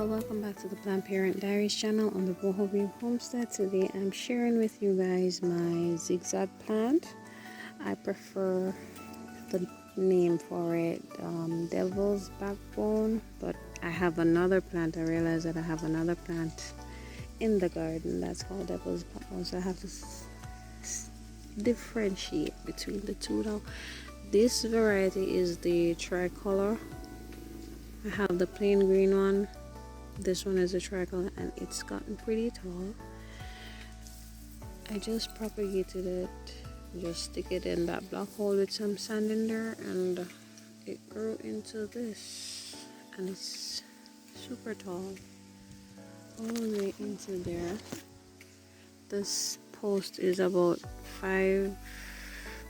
y'all, welcome back to the Plant Parent Diaries channel on the Boho Homestead. Today I'm sharing with you guys my zigzag plant. I prefer the name for it, Devil's Backbone, but I have another plant. I realized that I have another plant in the garden that's called Devil's Backbone, so I have to differentiate between the two now. This variety is the tricolor. I have the plain green one. This one is a tricolor and it's gotten pretty tall. I just propagated it, just stick it in that black hole with some sand in there, and it grew into this, and it's super tall all the way into there. This post is about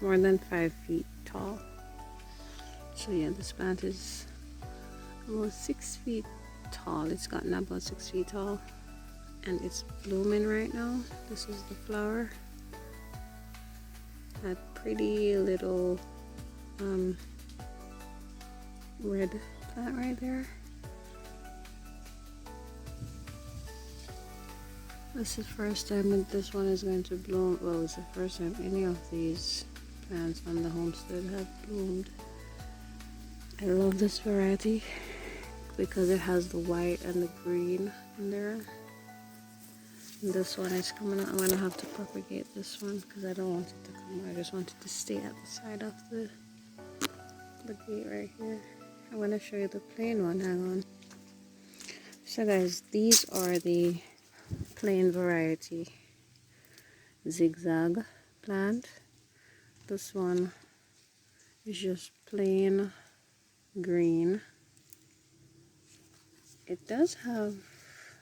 more than 5 feet tall. So yeah, this plant is about 6 feet tall. It's gotten about 6 feet tall and it's blooming right now. This is the flower. That pretty little red plant right there. This is the first time that this one is going to bloom. Well, it's the first time any of these plants on the homestead have bloomed. I love this variety because it has the white and the green in there. And this one is coming out. I'm gonna have to propagate this one because I don't want it to come out. I just want it to stay at the side of the gate right here. I'm gonna show you the plain one. Hang on. So guys, these are the plain variety zigzag plant. This one is just plain green. It does have,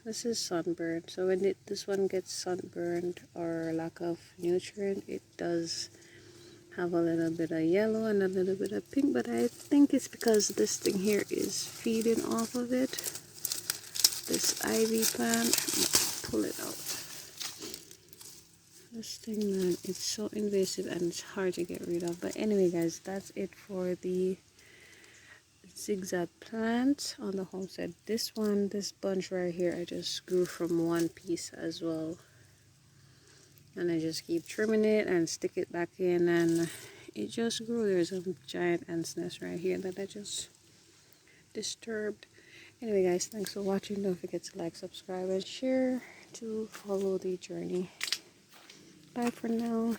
this is sunburned, so when this one gets sunburned or lack of nutrient, it does have a little bit of yellow and a little bit of pink, but I think it's because this thing here is feeding off of it. This ivy plant, pull it out. This thing, man, it's so invasive and it's hard to get rid of. But anyway guys, that's it for the zigzag plant on the homestead. This bunch right here, I just grew from one piece as well, and I just keep trimming it and stick it back in, and it just grew. There's a giant ant's nest right here that I just disturbed. Anyway guys, thanks for watching. Don't forget to like, subscribe, and share to follow the journey. Bye for now.